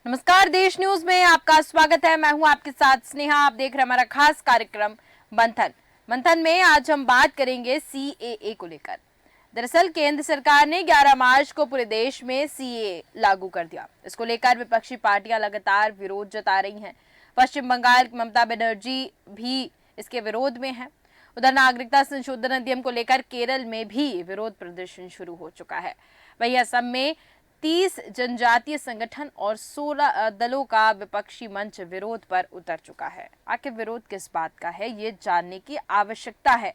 नमस्कार, देश न्यूज में आपका स्वागत है। मैं हूं आपके साथ स्नेहा। आप देख रहे हैं हमारा खास कार्यक्रम मंथन। मंथन में आज हम बात करेंगे सीएए को लेकर। दरअसल केंद्र सरकार ने 11 मार्च को पूरे देश में सीएए लागू कर दिया। इसको लेकर विपक्षी पार्टियां लगातार विरोध जता रही हैं। पश्चिम बंगाल की ममता बनर्जी भी इसके विरोध में है। उधर नागरिकता संशोधन अधिनियम को लेकर केरल में भी विरोध प्रदर्शन शुरू हो चुका है। वहीं असम में 30 जनजातीय संगठन और 16 दलों का विपक्षी मंच विरोध पर उतर चुका है। आखिर विरोध किस बात का है, ये जानने की आवश्यकता है,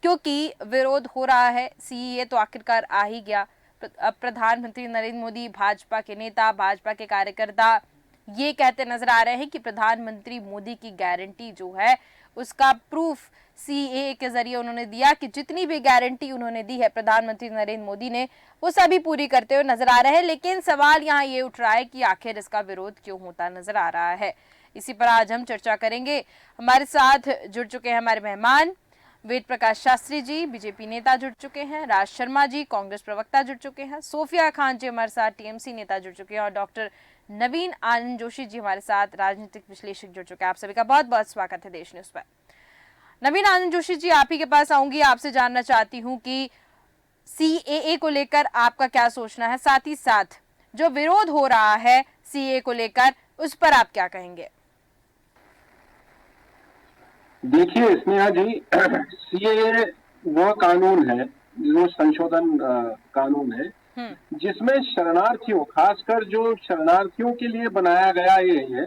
क्योंकि विरोध हो रहा है। सीएए तो आखिरकार आ ही गया। प्रधानमंत्री नरेंद्र मोदी, भाजपा के नेता, भाजपा के कार्यकर्ता ये कहते नजर आ रहे हैं कि प्रधानमंत्री मोदी की गारंटी जो है उसका प्रूफ सीएए के जरिए उन्होंने दिया कि जितनी भी गारंटी उन्होंने दी है प्रधानमंत्री नरेंद्र मोदी ने, वो सभी पूरी करते हुए नजर आ रहे हैं। लेकिन सवाल यहाँ ये उठ रहा है कि आखिर इसका विरोध क्यों होता नजर आ रहा है। इसी पर आज हम चर्चा करेंगे। हमारे साथ जुड़ चुके हैं हमारे मेहमान वेद प्रकाश शास्त्री जी, बीजेपी नेता जुड़ चुके हैं, राज शर्मा जी, कांग्रेस प्रवक्ता जुड़ चुके हैं, सोफिया खान जी हमारे साथ टीएमसी नेता जुड़ चुके हैं, और डॉक्टर नवीन आनंद जोशी जी हमारे साथ राजनीतिक विश्लेषक जुड़ चुके हैं। आप सभी का बहुत बहुत स्वागत है देश न्यूज पर। नवीन आनंद जोशी जी, आप ही के पास आऊंगी। आपसे जानना चाहती हूं कि सीएए को लेकर आपका क्या सोचना है, साथ ही साथ जो विरोध हो रहा है सीएए को लेकर उस पर आप क्या कहेंगे? देखिए स्नेहा जी, सीएए वह कानून है जो संशोधन कानून है जिसमें शरणार्थियों, खासकर जो शरणार्थियों के लिए बनाया गया ये है,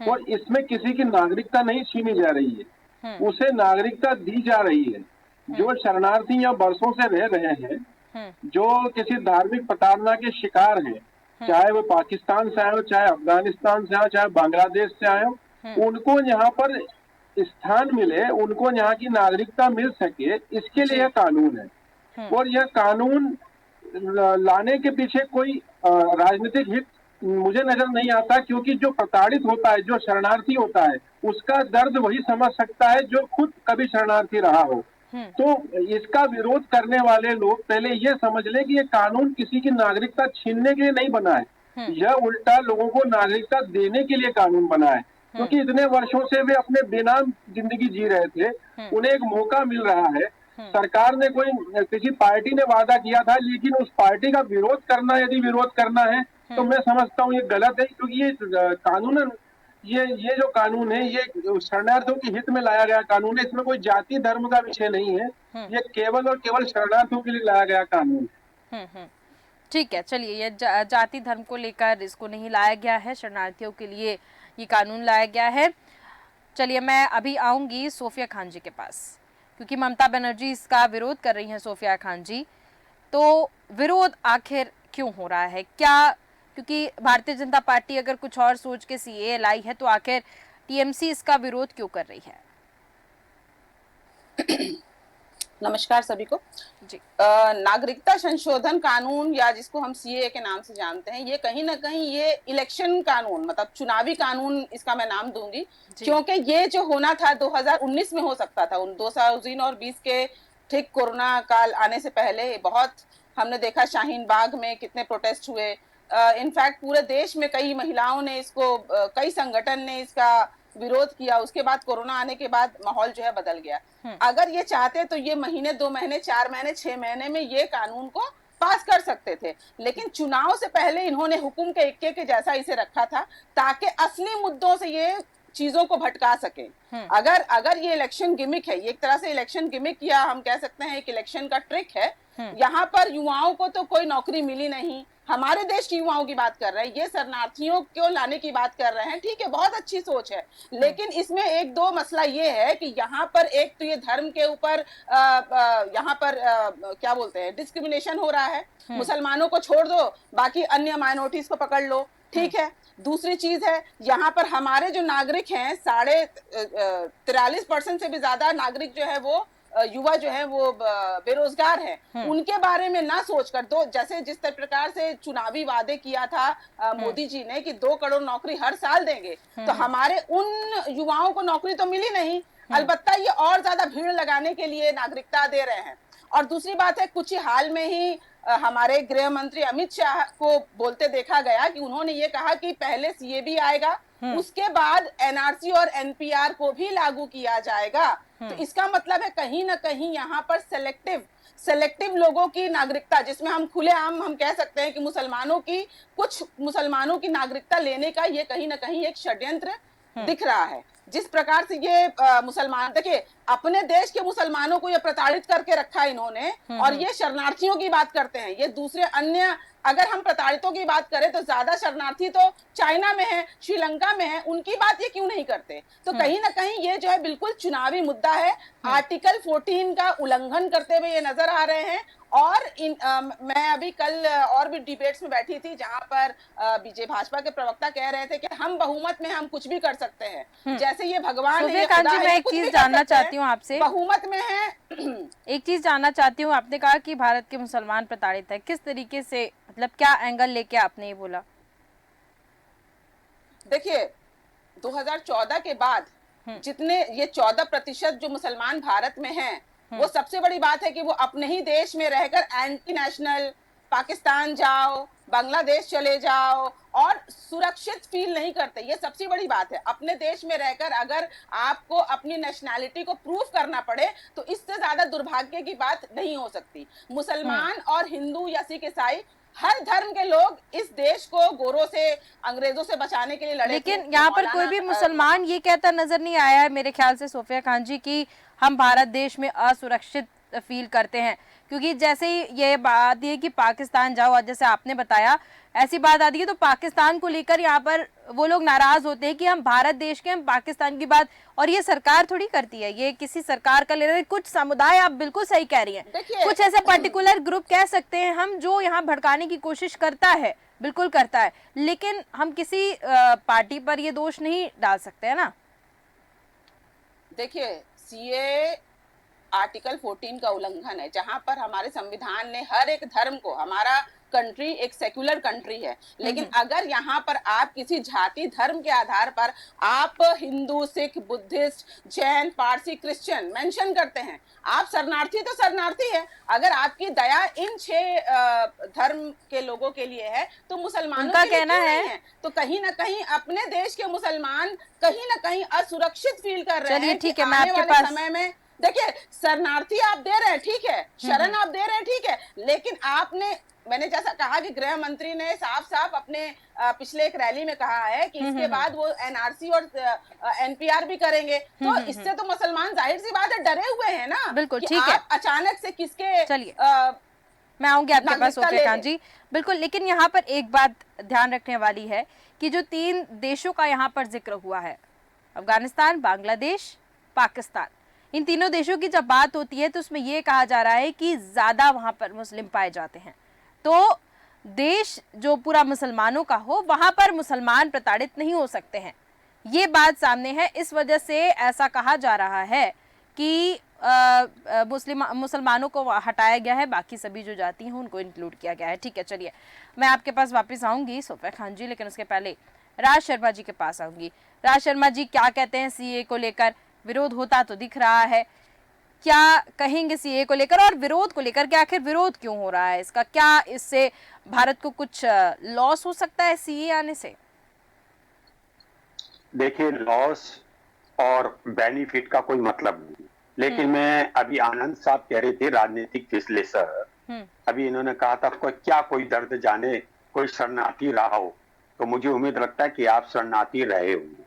और इसमें किसी की नागरिकता नहीं छीनी जा रही है, उसे नागरिकता दी जा रही है। जो शरणार्थी या बरसों से रह रहे हैं, जो किसी धार्मिक प्रताड़ना के शिकार हैं, चाहे वो पाकिस्तान से आए हो, चाहे अफगानिस्तान से आए, चाहे बांग्लादेश से आए हो, उनको यहाँ पर स्थान मिले, उनको यहाँ की नागरिकता मिल सके, इसके लिए यह कानून है। और यह कानून लाने के पीछे कोई राजनीतिक हित मुझे नजर नहीं आता, क्योंकि जो प्रताड़ित होता है, जो शरणार्थी होता है, उसका दर्द वही समझ सकता है जो खुद कभी शरणार्थी रहा हो। तो इसका विरोध करने वाले लोग पहले ये समझ लें कि ये कानून किसी की नागरिकता छीनने के लिए नहीं बना है, यह उल्टा लोगों को नागरिकता देने के लिए कानून बना है। क्योंकि इतने वर्षों से वे अपने बेनाम जिंदगी जी रहे थे, उन्हें एक मौका मिल रहा है। सरकार ने किसी पार्टी ने वादा किया था, लेकिन उस पार्टी का विरोध करना, यदि विरोध करना है तो मैं समझता हूँ ये गलत है, क्योंकि ये कानून, ये जो कानून है, ये शरणार्थियों के हित में लाया गया कानून है। इसमें कोई जाति धर्म का विषय नहीं है, ये केवल और केवल शरणार्थियों के लिए लाया गया कानून है। ठीक है, चलिए, ये जाति धर्म को लेकर इसको नहीं लाया गया है, शरणार्थियों के लिए ये कानून लाया गया है। चलिए, मैं अभी आऊंगी सोफिया खान जी के पास, क्योंकि ममता बनर्जी इसका विरोध कर रही हैं। सोफिया खान जी, तो विरोध आखिर क्यों हो रहा है? क्या क्योंकि भारतीय जनता पार्टी अगर कुछ और सोच के सीएए लाई है, तो आखिर टीएमसी इसका विरोध क्यों कर रही है? नमस्कार सभी को जी। नागरिकता संशोधन कानून, या जिसको हम सीएए के नाम से जानते हैं, ये कहीं ना कहीं ये इलेक्शन कानून, मतलब चुनावी कानून इसका मैं नाम दूंगी, क्योंकि ये जो होना था 2019 में हो सकता था। 2020 के ठीक कोरोना काल आने से पहले बहुत हमने देखा शाहीन बाग में कितने प्रोटेस्ट हुए। इनफैक्ट पूरे देश में कई महिलाओं ने इसको, कई संगठन ने इसका विरोध किया। उसके बाद कोरोना आने के बाद माहौल जो है बदल गया। अगर ये चाहते तो ये महीने, 2 महीने, 4 महीने, 6 महीने में ये कानून को पास कर सकते थे, लेकिन चुनाव से पहले इन्होंने हुकुम के इक्के के जैसा इसे रखा था, ताकि असली मुद्दों से ये चीजों को भटका सके। अगर ये इलेक्शन गिमिक है, ये एक तरह से इलेक्शन गिमिक, या हम कह सकते हैं एक इलेक्शन का ट्रिक है। यहाँ पर युवाओं को तो कोई नौकरी मिली नहीं, हमारे देश की युवाओं की बात कर रहे हैं, ये शरणार्थियों को लाने की बात कर रहे हैं। ठीक है, बहुत अच्छी सोच है, लेकिन इसमें एक दो मसला ये है कि यहाँ पर एक तो ये धर्म के ऊपर यहाँ पर क्या बोलते हैं, डिस्क्रिमिनेशन हो रहा है। मुसलमानों को छोड़ दो, बाकी अन्य माइनॉरिटीज को पकड़ लो, ठीक है। दूसरी चीज है, यहाँ पर हमारे जो नागरिक हैं, 43.5% से भी ज्यादा नागरिक जो है वो युवा जो है वो बेरोजगार है। उनके बारे में ना सोचकर, दो जैसे जिस प्रकार से चुनावी वादे किया था मोदी जी ने कि 2 करोड़ नौकरी हर साल देंगे, तो हमारे उन युवाओं को नौकरी तो मिली नहीं, अलबत्ता ये और ज्यादा भीड़ लगाने के लिए नागरिकता दे रहे हैं। और दूसरी बात है, कुछ ही हाल में ही हमारे गृह मंत्री अमित शाह को बोलते देखा गया कि उन्होंने ये कहा कि पहले सीए भी आएगा, उसके बाद एनआरसी और एनपीआर को भी लागू किया जाएगा। तो इसका मतलब है कहीं ना कहीं यहाँ पर सेलेक्टिव लोगों की नागरिकता, जिसमें हम खुलेआम हम कह सकते हैं कि कुछ मुसलमानों की नागरिकता लेने का ये कहीं ना कहीं एक षड्यंत्र दिख रहा है। जिस प्रकार से ये मुसलमान, देखिए अपने देश के मुसलमानों को ये प्रताड़ित करके रखा है इन्होंने, और ये शरणार्थियों की बात करते हैं। ये दूसरे अन्य, अगर हम प्रताड़ितों की बात करें तो ज्यादा शरणार्थी तो चाइना में है, श्रीलंका में है, उनकी बात ये क्यों नहीं करते? तो कहीं ना कहीं ये जो है बिल्कुल चुनावी मुद्दा है। आर्टिकल 14 का उल्लंघन करते हुए ये नजर आ रहे हैं। और मैं अभी कल और भी डिबेट्स में बैठी थी जहां पर भाजपा के प्रवक्ता कह रहे थे कि हम बहुमत में हम कुछ भी कर सकते हैं, जैसे ये भगवान है, ये खुदा है, मैं एक चीज जानना चाहती हूँ आपसे, बहुमत में है। एक चीज जानना चाहती हूँ, आपने कहा कि भारत के मुसलमान प्रताड़ित है, किस तरीके से, मतलब क्या एंगल लेके आपने ये बोला? देखिए 2014 के बाद जितने ये 14% जो मुसलमान भारत में हैं, वो सबसे बड़ी बात है कि वो अपने ही देश में रहकर एंटी नेशनल, पाकिस्तान जाओ, बांग्लादेश चले जाओ और सुरक्षित फील नहीं करते। ये सबसे बड़ी बात है। अपने देश में रहकर अगर आपको अपनी नेशनैलिटी को प्रूव करना पड़े तो इससे ज्यादा दुर्भाग्य की बात नहीं हो सकती। मुसलमान और हिंदू या सिख ईसाई हर धर्म के लोग इस देश को गोरों से, अंग्रेजों से बचाने के लिए लड़े। लेकिन यहाँ पर कोई भी मुसलमान ये कहता नजर नहीं आया है मेरे ख्याल से सोफिया खान जी की हम भारत देश में असुरक्षित फील करते हैं, क्योंकि जैसे ही ये बात है कि पाकिस्तान जाओ, और जैसे आपने बताया ऐसी बात आती है तो पाकिस्तान को लेकर यहाँ पर वो लोग नाराज होते हैं कि हम भारत देश के, हम पाकिस्तान की बात, और ये सरकार थोड़ी करती है, ये किसी सरकार का ले रहे। कुछ समुदाय, आप बिल्कुल सही कह रही हैं, कुछ ऐसा पर्टिकुलर ग्रुप कह सकते हैं हम जो यहाँ भड़काने की कोशिश करता है, बिल्कुल करता है, लेकिन हम किसी पार्टी पर ये दोष नहीं डाल सकते है ना। देखिए सीए आर्टिकल 14 का उल्लंघन है, जहां पर हमारे संविधान ने हर एक धर्म को, हमारा कंट्री एक सेक्युलर कंट्री है, लेकिन अगर यहाँ पर आप किसी जाति धर्म के आधार पर आप Hindu, Sikh, Buddhist, Jain, Parsi, Christian mention करते हैं, आप शरणार्थी तो शरणार्थी है। अगर आपकी दया इन 6 धर्म के लोगों के लिए है तो मुसलमानों का कहना है, तो कहीं ना कहीं अपने देश के मुसलमान कहीं ना कहीं असुरक्षित फील कर रहे हैं। ठीक है, मैं आपके पास समय में देखिए शरणार्थी आप दे रहे हैं, ठीक है, शरण आप दे रहे हैं, ठीक है, लेकिन मैंने जैसा कहा कि गृह मंत्री ने साफ साफ अपने पिछले एक रैली में कहा है कि इसके बाद वो एनआरसी और एनपीआर भी करेंगे। तो इससे तो मुसलमान जाहिर सी बात है डरे हुए हैं ना। बिल्कुल ठीक है, अचानक से किसके, चलिए मैं आऊंगी आपके पास सोफिया खान जी, बिल्कुल। लेकिन यहाँ पर एक बात ध्यान रखने वाली है कि जो 3 देशों का यहाँ पर जिक्र हुआ है, अफगानिस्तान, बांग्लादेश, पाकिस्तान, इन तीनों देशों की जब बात होती है तो उसमें यह कहा जा रहा है कि ज्यादा वहां पर मुस्लिम पाए जाते हैं। तो देश जो पूरा मुसलमानों का हो वहां पर मुसलमान प्रताड़ित नहीं हो सकते हैं, ये बात सामने है। इस वजह से ऐसा कहा जा रहा है कि मुसलमानों को हटाया गया है, बाकी सभी जो जाति हैं उनको इंक्लूड किया गया है। ठीक है, चलिए मैं आपके पास वापस आऊंगी सोफिया खान जी, लेकिन उसके पहले राज शर्मा जी के पास आऊंगी। राज शर्मा जी क्या कहते हैं सीए को लेकर? विरोध होता तो दिख रहा है, क्या कहेंगे सीए को लेकर और विरोध को लेकर? क्या आखिर विरोध क्यों हो रहा है इसका? क्या इससे भारत को कुछ लॉस हो सकता है सीए आने से? देखिए लॉस और बेनिफिट का कोई मतलब नहीं, लेकिन मैं अभी आनंद साहब कह रहे थे राजनीतिक विश्लेषक, अभी इन्होंने कहा था कोई दर्द जाने कोई शरणार्थी रहा हो, तो मुझे उम्मीद रखता है कि आप शरणार्थी रहे होंगे।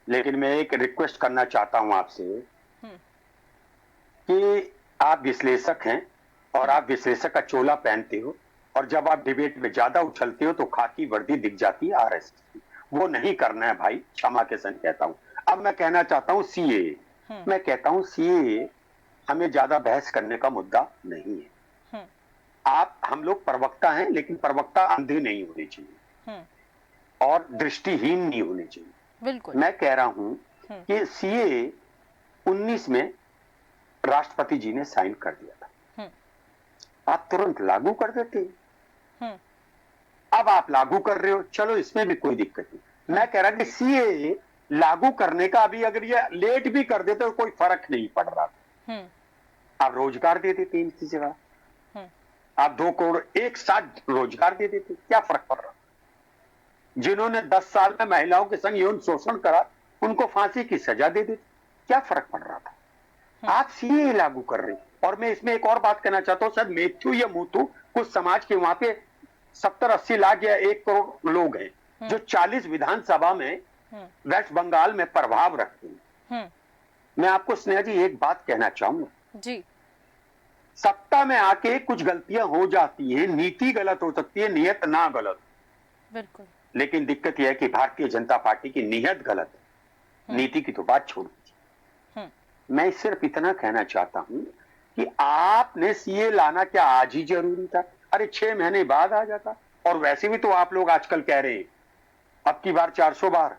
लेकिन मैं एक रिक्वेस्ट करना चाहता हूं आपसे कि आप विश्लेषक हैं और आप विश्लेषक का चोला पहनते हो, और जब आप डिबेट में ज्यादा उछलते हो तो खाकी वर्दी दिख जाती है आरएसएस की। वो नहीं करना है भाई, क्षमा के संग कहता हूं। अब मैं कहना चाहता हूं सीए, मैं कहता हूं सीए हमें ज्यादा बहस करने का मुद्दा नहीं है। हम लोग प्रवक्ता हैं, लेकिन प्रवक्ता अंधे नहीं होने चाहिए और दृष्टिहीन नहीं होने चाहिए। बिल्कुल मैं कह रहा हूं कि सीए 19 में राष्ट्रपति जी ने साइन कर दिया था, आप तुरंत लागू कर देते। अब आप लागू कर रहे हो, चलो इसमें भी कोई दिक्कत नहीं। मैं कह रहा कि सीए लागू करने का अभी अगर ये लेट भी कर देते तो कोई फर्क नहीं पड़ रहा था, आप रोजगार दे देते इनकी जगह। आप 2 करोड़ एक साथ रोजगार दे देते, क्या फर्क पड़ रहा? जिन्होंने 10 साल में महिलाओं के संग यौन शोषण करा उनको फांसी की सजा दे देते, क्या फर्क पड़ रहा था? आप सीए लागू कर रहे हैं। और मैं इसमें एक और बात कहना चाहता हूं, शायद मेथ्यू या मूथू कुछ समाज के वहां पे 70-80 लाख या 1 करोड़ लोग हैं जो 40 विधानसभा में वेस्ट बंगाल में प्रभाव रखते हैं। मैं आपको स्नेहा जी एक बात कहना चाहूंगा जी, सत्ता में आके कुछ गलतियां हो जाती है, नीति गलत हो सकती है, नियत ना गलत, बिल्कुल। लेकिन दिक्कत यह है कि भारतीय जनता पार्टी की नियत गलत है, नीति की तो बात छोड़ दीजिए। मैं सिर्फ इतना कहना चाहता हूं कि आपने सीए लाना क्या आज ही जरूरी था? अरे 6 महीने बाद आ जाता। और वैसे भी तो आप लोग आजकल कह रहे हैं अब की बार 400 बार,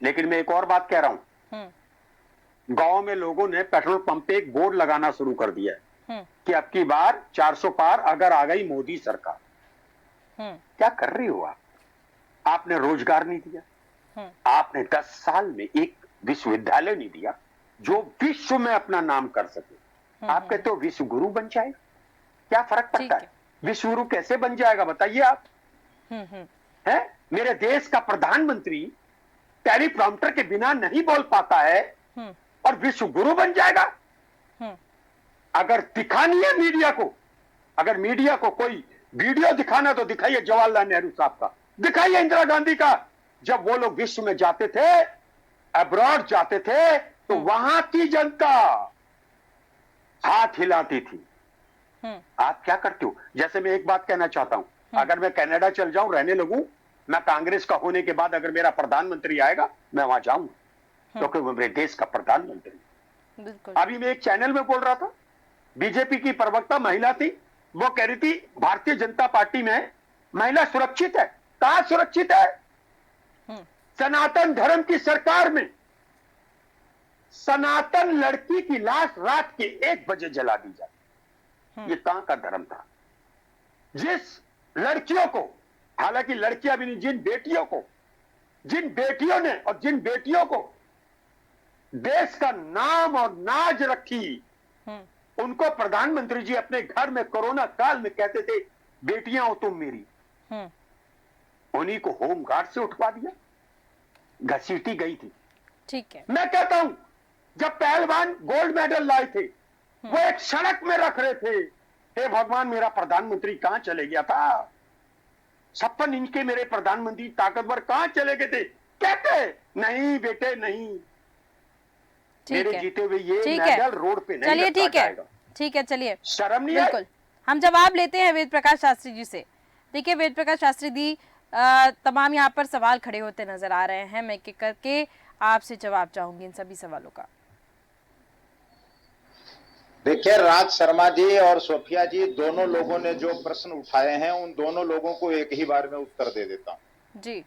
लेकिन मैं एक और बात कह रहा हूं, गांव में लोगों ने पेट्रोल पंप पे एक बोर्ड लगाना शुरू कर दिया है कि अब की बार 400 पार अगर आ गई मोदी सरकार। क्या कर रही हो आप? आपने रोजगार नहीं दिया, आपने 10 साल में एक विश्वविद्यालय नहीं दिया जो विश्व में अपना नाम कर सके। आप कहते हो विश्व गुरु बन जाए, क्या फर्क पड़ता है? विश्व गुरु कैसे बन जाएगा बताइए आप? है मेरे देश का प्रधानमंत्री टेलीप्रॉम्प्टर के बिना नहीं बोल पाता है और विश्व गुरु बन जाएगा? अगर दिखानी है मीडिया को, अगर मीडिया को कोई वीडियो दिखाना तो दिखाइए जवाहरलाल नेहरू साहब का, दिखाइए इंदिरा गांधी का। जब वो लोग विश्व में जाते थे, अब्रॉड जाते थे, तो वहां की जनता हाथ हिलाती थी। आप क्या करते हो? जैसे मैं एक बात कहना चाहता हूं, अगर मैं कनाडा चल जाऊं रहने लगूं, मैं कांग्रेस का होने के बाद अगर मेरा प्रधानमंत्री आएगा मैं वहां जाऊंगा, क्योंकि वो मेरे देश का प्रधानमंत्री। बिल्कुल। अभी मैं एक चैनल में बोल रहा था, बीजेपी की प्रवक्ता महिला थी, वो कह रही थी भारतीय जनता पार्टी में महिला सुरक्षित है। कहां सुरक्षित है? सनातन धर्म की सरकार में सनातन लड़की की लाश रात के 1 बजे जला दी जाती। ये कहां का धर्म था? जिस लड़कियों को, हालांकि लड़कियां भी नहीं, जिन बेटियों ने और जिन बेटियों को देश का नाम और नाज रखी, उनको प्रधानमंत्री जी अपने घर में कोरोना काल में कहते थे बेटियां हो तुम मेरी, उन्हीं को होम गार्ड से उठवा दिया, घसीटी गई थी। ठीक है। मैं कहता हूं जब पहलवान गोल्ड मेडल लाए थे वो एक सड़क में रख रहे थे, हे भगवान मेरा प्रधानमंत्री कहां चले गया था? 56 इंच के मेरे प्रधानमंत्री ताकतवर कहां चले गए थे? कहते नहीं बेटे नहीं, मेरे जीते हुए ये मेडल रोड पे नहीं चलिए, ठीक है, ठीक है, चलिए, शर्म नहीं है? बिल्कुल। हम जवाब लेते हैं वेद प्रकाश शास्त्री जी से। देखिए वेद प्रकाश शास्त्री जी, तमाम यहाँ पर सवाल खड़े होते नजर आ रहे हैं, मैं एक एक करके आपसे जवाब चाहूंगी इन सभी सवालों का। देखिए राज शर्मा जी और सोफिया जी दोनों लोगों ने जो प्रश्न उठाए हैं उन दोनों लोगों को एक ही बार में उत्तर दे देता हूं जी।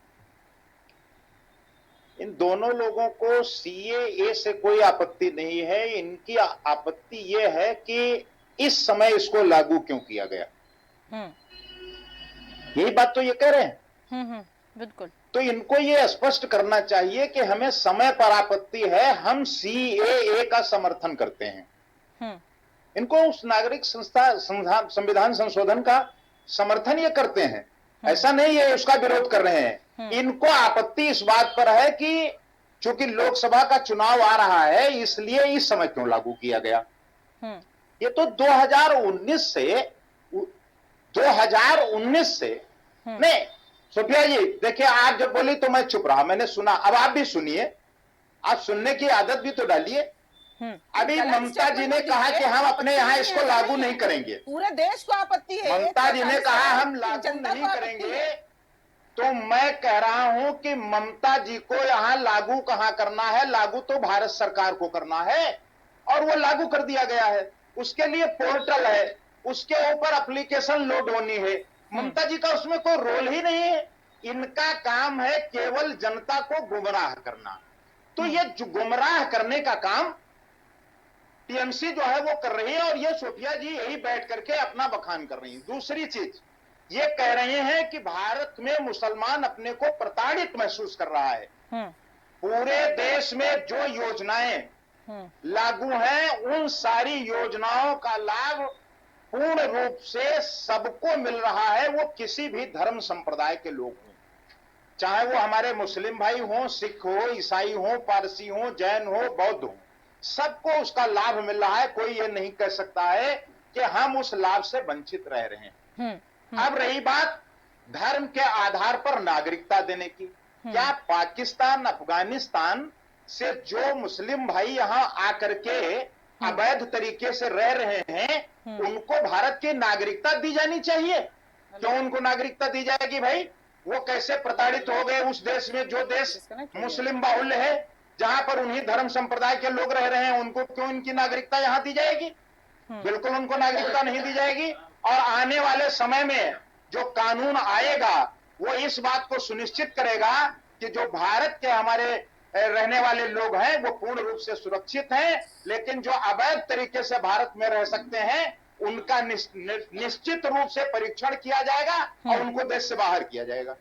इन दोनों लोगों को सीएए से कोई आपत्ति नहीं है, इनकी आपत्ति ये है कि इस समय इसको लागू क्यों किया गया। यही बात तो ये कह रहे हैं। बिल्कुल। तो इनको ये स्पष्ट करना चाहिए कि हमें समय पर आपत्ति है, हम सीएए का समर्थन करते हैं। इनको उस नागरिक संविधान संशोधन का समर्थन ये करते हैं, ऐसा नहीं है उसका विरोध कर रहे हैं। इनको आपत्ति इस बात पर है कि चूंकि लोकसभा का चुनाव आ रहा है इसलिए इस समय क्यों लागू किया गया। ये तो 2019 से नहीं। सोफिया जी देखिए आप जब बोली तो मैं चुप रहा, मैंने सुना, अब आप भी सुनिए, आप सुनने की आदत भी तो डालिए। अभी ममता जी ने कहा कि हम अपने यहाँ इसको लागू नहीं करेंगे, पूरे देश को आपत्ति है। ममता जी ने कहा हम लागू नहीं करेंगे, तो मैं कह रहा हूं कि ममता जी को यहाँ लागू कहाँ करना है, लागू तो भारत सरकार को करना है और वो लागू कर दिया गया है। उसके लिए पोर्टल है, उसके ऊपर एप्लीकेशन लोड होनी है। ममता जी का उसमें कोई रोल ही नहीं है, इनका काम है केवल जनता को गुमराह करना। तो ये गुमराह करने का काम टीएमसी जो है वो कर रही है और ये सोफिया जी यही बैठ करके अपना बखान कर रही है। दूसरी चीज ये कह रहे हैं कि भारत में मुसलमान अपने को प्रताड़ित महसूस कर रहा है। पूरे देश में जो योजनाएं लागू हैं उन सारी योजनाओं का लाभ पूर्ण रूप से सबको मिल रहा है, वो किसी भी धर्म संप्रदाय के लोग हों, चाहे वो हमारे मुस्लिम भाई हों, सिख हो, ईसाई हो, पारसी हो, जैन हो, बौद्ध हो, सबको उसका लाभ मिल रहा है। कोई ये नहीं कह सकता है कि हम उस लाभ से वंचित रह रहे हैं। अब रही बात धर्म के आधार पर नागरिकता देने की, क्या पाकिस्तान, अफगानिस्तान से जो मुस्लिम भाई यहां आकर के अवैध तरीके से रह रहे हैं, उनको भारत की नागरिकता दी जानी चाहिए? क्यों उनको नागरिकता दी जाएगी भाई? वो कैसे प्रताड़ित हो गए उस देश में, जो देश मुस्लिम बाहुल्य है, जहां पर उन्हीं धर्म संप्रदाय के लोग रह रहे हैं, उनको क्यों इनकी नागरिकता यहां दी जाएगी? बिल्कुल उनको नागरिकता नहीं दी जाएगी। और आने वाले समय में जो कानून आएगा वो इस बात को सुनिश्चित करेगा कि जो भारत के हमारे रहने वाले लोग हैं वो पूर्ण रूप से सुरक्षित हैं, लेकिन जो अवैध तरीके से भारत में रह सकते हैं उनका निश्चित रूप से परीक्षण किया जाएगा और उनको देश से बाहर किया जाएगा।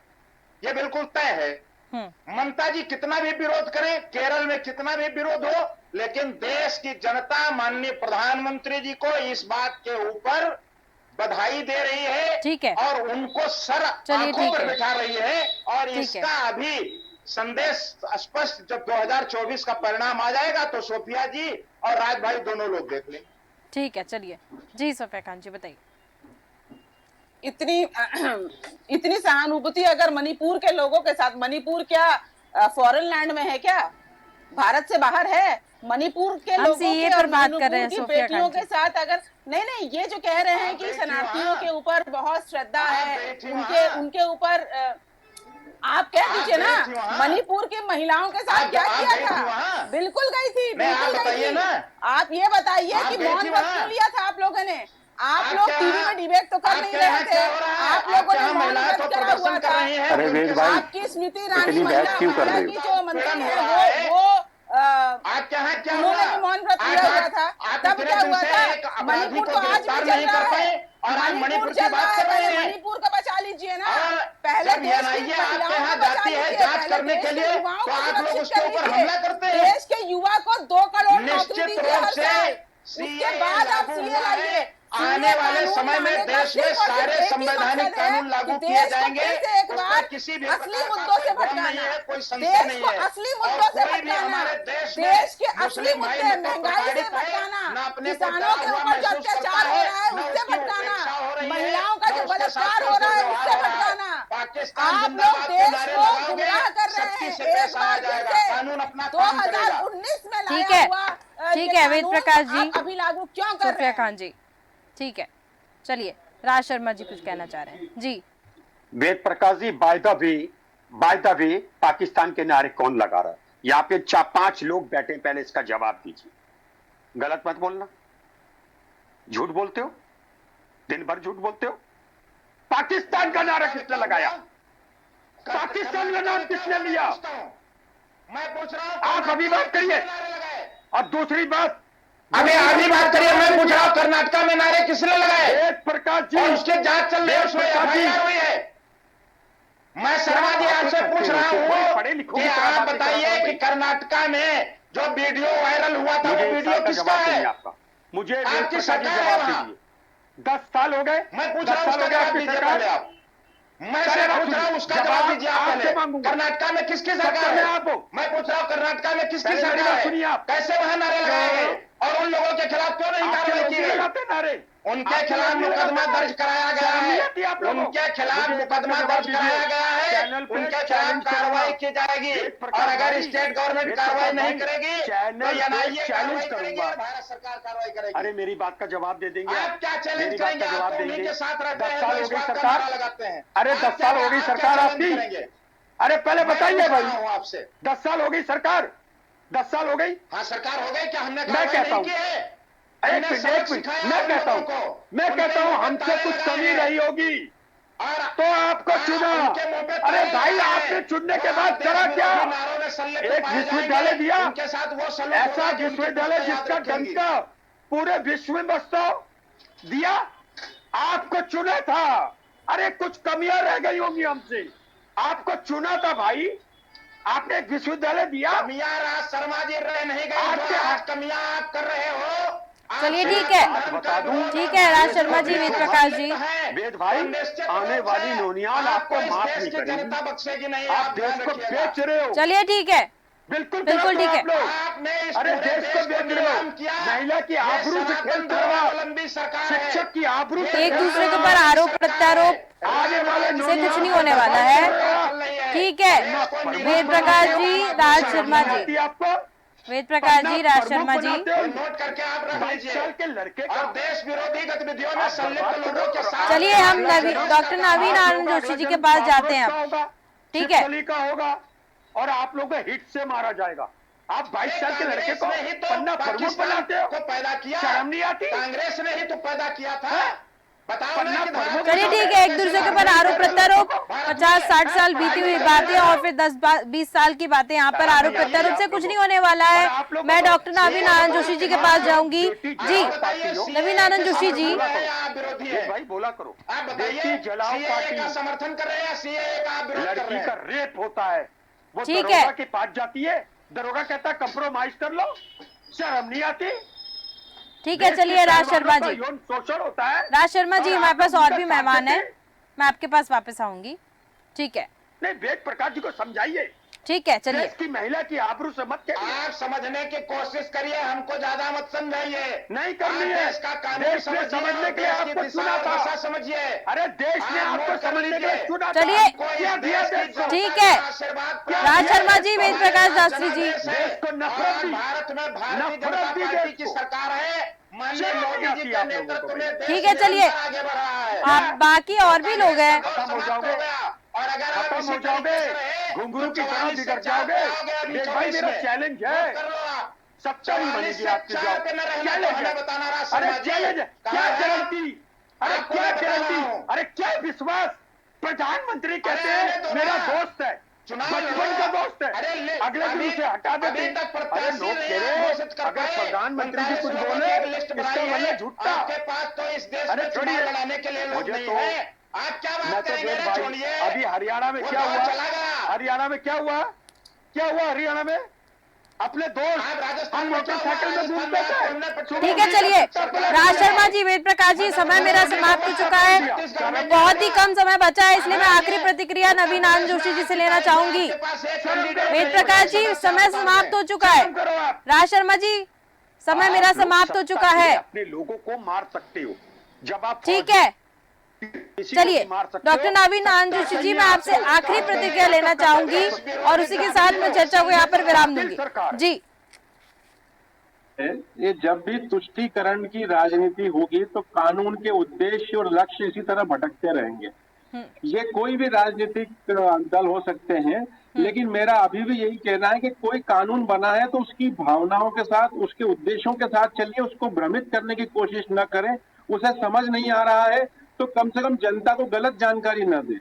ये बिल्कुल तय है। ममता जी कितना भी विरोध करें, केरल में कितना भी विरोध हो, लेकिन देश की जनता माननीय प्रधानमंत्री जी को इस बात के ऊपर बधाई दे रही है, ठीक है, और उनको सर आंखों पर बिठा रही है। और इसका अभी संदेश स्पष्ट जब 2024 का परिणाम आ जाएगा तो सोफिया जी और राज भाई दोनों लोग देख लेंगे। ठीक है, चलिए जी सोफिया खान जी बताइए। इतनी सहानुभूति अगर मणिपुर के लोगों के साथ, मणिपुर क्या फॉरेन लैंड में है क्या, भारत से बाहर है? मणिपुर के लोगों के पर बात कर रहे हैं सोफिया बेटियों के साथ अगर नहीं, ये जो कह रहे हैं कि शरणार्थियों के ऊपर बहुत श्रद्धा है, उनके ऊपर आप कह दीजिए ना, मणिपुर की महिलाओं के साथ क्या किया था? बिल्कुल गई थी, बिल्कुल गई थी। आप ये बताइए कि मौन व्रत क्यों लिया था आप लोगों ने? आप लोग टीवी में डिबेट तो कर नहीं रहे थे, आप लोगों ने मौन व्रत करा हुआ था। आपकी स्मृति ईरानी महिला की जो मंत्री है वो उन्होंने भी मौन व्रत लिया हुआ था। तब क्या हुआ था? मणिपुर तो आज भी चल रहा है, मणिपुर चल रहा है, मणिपुर का बचा लीजिए ना। पहले देश की महिलाओं को बचा लीजिए, पहले देश के युवाओं को सुरक्षित कर लीजिए, देश के युवा को 2 करोड़ नौकरी दीजिए हर साल, उसके बाद आप सीए लाइए। आने वाले समय में देश में सारे संवैधानिक कानून लागू किए जाएंगे। एक बार किसी भी असली मुद्दों से भटकाना है, देश को असली मुद्दों से भटकाना, देश के असली मुद्दे महंगाई से भटकाना, किसानों के ऊपर जो अत्याचार हो रहा है उससे भटकाना, महिलाओं का जो बलात्कार हो रहा है उससे भटकाना। आप लोग देश को गुमराह कर रहे हैं। एक बार फिर 2019 में लाया हुआ ठीक है वेद प्रकाश जी अभी लागू क्यों कर रहे हैं? खान जी ठीक है, चलिए राज शर्मा जी कुछ कहना चाह रहे हैं जी। Ved Prakash ji, by the way Pakistan के नारे कौन लगा रहा है? यहाँ पे 4-5 लोग बैठे, पहले इसका जवाब दीजिए। गलत मत बोलना, झूठ बोलते हो, दिन भर झूठ बोलते हो। पाकिस्तान का नारा किसने लगाया? पाकिस्तान का नाम किसने लिया? मैं पूछ रहा हूं, आप अभी बात करिए। और दूसरी बात, अभी बात करिए। मैं पूछ रहा हूं कर्नाटका में नारे किसने लगाए? वेद प्रकाश जी, और उसके जांच चल रही है, उसमें एफआईआर हुई है। मैं शर्मा जी आपसे पूछ रहा हूं कि आप बताइए कि कर्नाटका में जो वीडियो वायरल हुआ था वो वीडियो किसका है? मुझे आपकी सरकार है वहां। 10 साल हो गए। मैं पूछ रहा हूं उसका जवाब दीजिए पहले आप। मैं से पूछ रहा हूं उसका जवाब दीजिए आप पहले। कर्नाटका में किसकी सरकार है? मैं पूछ रहा हूं कर्नाटका में किसकी सरकार है? कैसे वहां नारे लगाए गए और उन लोगों के खिलाफ क्यों नहीं कार्रवाई की गई? उनके खिलाफ मुकदमा दर्ज कराया गया है, उनके खिलाफ मुकदमा दर्ज कराया गया है, उनके खिलाफ कार्रवाई की जाएगी। और अगर स्टेट गवर्नमेंट कार्रवाई नहीं करेगी तो एनआईए कार्रवाई करेगी, भारत सरकार कार्रवाई करेगी। अरे मेरी बात का जवाब दे देंगे आप? क्या चैलेंज करेंगे? आप तो उन्हीं के साथ रहते हैं, 10 साल हो गई सरकार लगाते हैं। अरे 10 साल हो गई सरकार आपकी। अरे पहले बताइए भाई, आपसे 10 साल हो गई सरकार, 10 साल हो गई। हाँ सरकार हो गई, क्या हमने मैं कहता हूँ, मैं कहता हूँ हमसे कुछ कमी रही होगी तो आपको चुना। अरे भाई, आपने चुनने के बाद करा क्या? एक विश्वविद्यालय दिया, ऐसा विश्वविद्यालय जिसका डंका पूरे विश्व में बसता दिया, आपको चुना था। अरे कुछ कमियां रह गई होंगी हमसे, आपको चुना था भाई, आपने एक विश्वविद्यालय दिया। कमियां राज शर्मा जी रह नहीं गई, आज कमियां आप कर रहे हो। चलिए ठीक है, बता दूं, ठीक है राज शर्मा जी, वेद प्रकाश जी। वेद भाई, आने वाली नोनियाल आपको माफ नहीं जनता करेगी। बख्शेगी नहीं, आप देश को बेच रहे हो। चलिए ठीक है, बिल्कुल बिल्कुल ठीक है। आप लोग। आपने इस अरे पूरे देश को बेच रहे हो, किया। महिला की आबरू से खेलते हो आप, लंबी सरकार है। शिक्षक की आबरू से एक खेलते दूसरे के हो। ऊपर आरोप प्रत्यारोप आने वाले से कुछ नहीं होने वाला है। ठीक है, वेद प्रकाश जी, राज शर्मा जी, आपको वेद प्रकाश जी, राज शर्मा जी, नोट करके आप रख 22 लीजिए। साल के लड़के और देश विरोधी गतिविधियों में संलिप्त लोगों के साथ चलिए हम डॉक्टर नवीन आनंद जोशी जी के पास जाते हैं अब। ठीक है, का होगा और आप लोगों को हिट से मारा जाएगा। आप 22 साल के लड़के को पन्ना प्रमुख बनाते हो, को पैदा किया, शर्म नहीं आती? कांग्रेस ने ही तो पैदा किया था। बताओ ना कि धारा- चलिए ठीक है, एक दूसरे के ऊपर आरोप प्रत्यारोप, 50-60 साल बीती हुई बातें और फिर 10-20 साल की बातें, यहाँ पर आरोप प्रत्यारोप से कुछ नहीं होने वाला है। मैं डॉक्टर नवीन आनंद जोशी जी के पास जाऊंगी। जी, नवीन आनंद जोशी जी, आप विरोधी है। भाई बोला करो। आप बेटी बताइए, जलाओ CAA पार्टी, का समर्थन कर रहे हैं या CAA का आप विरोध कर रहे लड़की हैं? का रेप होता है, वो ठीक दरोगा है। के पास जाती है, दरोगा कहता है कंप्रोमाइज कर लो, शर्म नहीं आती? ठीक है, चलिए राज शर्मा जी, यौन शोषण होता है। राज शर्मा जी, और हमारे आप पास लोग और भी उनका मेहमान साथ हैं, मैं आपके पास वापस आऊंगी। ठीक है, नहीं, वेद प्रकाश जी को समझाइए, ठीक है, चलिए। देश की महिला की आबरू से मत कहिए। आप समझने की कोशिश करिए, हमको ज्यादा मत समझाइए। नहीं करनी आप है। देश का कानून देश ने समझिए, समझने के लिए देश की आपको दिशा चुना और था। दशा समझिए। अरे देश ने आप आपको नोट कर समझने के लिए लीजिए। चुना था। चलिए। क्या दिया देश को? ठीक है, राज शर्मा जी, वेद प्रकाश शास्त्री जी, देश को नफरत दी। भारत में भारतीय नफरत जनता दी पार्टी देश की को। सरकार है। माननीय शर्म मोदी नहीं जी आती के आप लोगों नेतृत्व को में भाई। देश ठीक है, चलिए। निरंतर आगे बढ़ रहा है। आप बाकी और भी लोग हैं। खत्म हो जाओगे, और अगर आप खत्म इसी हो जाओगे, तरीके से रहे, घुंघरू तो की तरह 44 बिगड़ से चार पे जाओगे। आ गए, अभी देख भाई, 24 मेरा में। चैलेंज है, नोट कर लो आप। 70 ही 44 बनेगी से आपकी 4 जॉब। पे न रहना, चैलेंज तो हमें है। बताना राज अरे शर्मा जी। चैलेंज है, कहाँ क्या है? गारंटी? अरे आपको क्या मैं बता रहा गारंटी? हूँ। अरे क्या विश्वास? प्रधानमंत्री कहते अरे आने दो हैं मेरा ना। दोस्त है, चुनाव बचपन लड़ो। का दोस्त है, अरे अगले दिन उसे हटा देते। अभी तक अरे प्रत्याशी लोग नहीं कह आप रहे घोषित कर अगर पाए। प्रधानमंत्री जी 45 कुछ लोगों बोले की एक लिस्ट इसका बनाई मतलब है। झूठा। आपके पास तो इस देश अरे में चुनाव छोड़िए, लड़ाने के लिए लोग मुझे नहीं तो- है। आप क्या मैं बात तो करेंगे? वेद ना भाई, छोड़िए। अभी हरियाणा में वो क्या दौर हुआ? चला गया। हरियाणा में क्या हुआ? क्या हुआ हरियाणा में? अपने दोस्त आप राजस्थान हम में क्या हुआ? मोटरसाइकिल में राजस्थान घूमते में आपको हमने थे। पेट्रोल ठीक है, चलिए। राज शर्मा जी, वेद प्रकाश जी, समय मेरा समाप्त हो चुका है, बहुत ही कम समय बचा है, इसलिए मैं आखिरी प्रतिक्रिया नवीन आनंद जोशी जी से लेना चाहूंगी। वेद प्रकाश जी, समय समाप्त हो चुका है। करो आप। राज शर्मा जी, समय मेरा आप लोग समाप्त हो सत्ता चुका के लिए है। अपने लोगों को मार सकते हो जब आप ठीक है, किसी को चलिए। भी मार सकते हो। डॉक्टर नवीन आनंद जोशी जी, मैं आपसे आखिरी प्रतिक्रिया लेना चाहूंगी और उसी के साथ मैं चर्चा को यहाँ पर विराम दूंगी। जी, ये जब भी तुष्टीकरण की राजनीति होगी तो कानून के उद्देश्य और लक्ष्य इसी तरह भटकते रहेंगे। ये कोई भी राजनीतिक दल हो सकते हैं, लेकिन मेरा अभी भी यही कहना है कि कोई कानून बना है तो उसकी भावनाओं के साथ, उसके उद्देश्यों के साथ चलिए, उसको भ्रमित करने की कोशिश न करें। उसे समझ नहीं आ रहा है तो कम से कम जनता को गलत जानकारी न दे।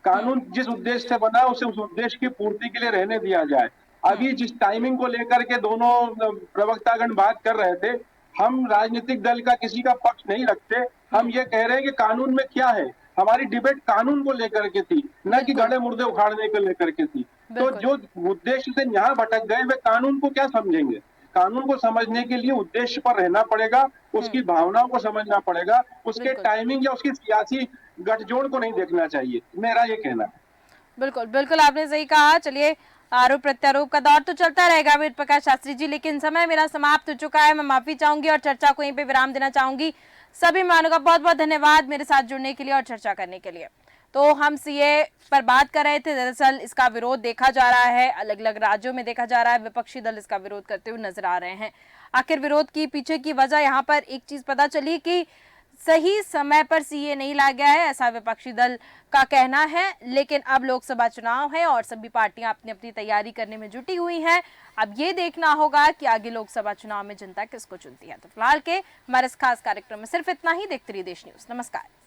कानून जिस उद्देश्य से बना है उसे उस उद्देश्य की पूर्ति के लिए रहने दिया जाए। अभी जिस टाइमिंग को लेकर के दोनों प्रवक्तागण बात कर रहे थे, हम राजनीतिक दल का किसी का पक्ष नहीं रखते। हम ये कह रहे हैं कि कानून में क्या है। हमारी डिबेट कानून को लेकर के थी, न कि गड़े मुर्दे उखाड़ने को लेकर के थी। तो जो उद्देश्य से यहाँ भटक गए वे कानून को क्या समझेंगे। कानून को समझने के लिए उद्देश्य पर रहना पड़ेगा, उसकी भावनाओं को समझना पड़ेगा, उसके टाइमिंग या उसकी सियासी गठजोड़ को नहीं देखना चाहिए। मेरा ये कहना है। बिल्कुल बिल्कुल, आपने सही कहा। चलिए, आरोप प्रत्यारोप का दौर तो चलता रहेगा वेद प्रकाश शास्त्री जी, लेकिन समय मेरा समाप्त हो चुका है। मैं माफी चाहूंगी और चर्चा को यहीं पे विराम देना चाहूंगी। सभी मेहमानों का बहुत बहुत धन्यवाद मेरे साथ जुड़ने के लिए और चर्चा करने के लिए। तो हम सीए पर बात कर रहे थे। दरअसल इसका विरोध देखा जा रहा है, अलग अलग राज्यों में देखा जा रहा है, विपक्षी दल इसका विरोध करते हुए नजर आ रहे हैं। आखिर विरोध की पीछे की वजह, यहाँ पर एक चीज पता चली कि सही समय पर सीए नहीं ला गया है, ऐसा विपक्षी दल का कहना है। लेकिन अब लोकसभा चुनाव है और सभी पार्टियां अपनी अपनी तैयारी करने में जुटी हुई हैं। अब ये देखना होगा कि आगे लोकसभा चुनाव में जनता किसको चुनती है। तो फिलहाल के हमारे इस खास कार्यक्रम में सिर्फ इतना ही। देखते रहिए देश न्यूज। नमस्कार।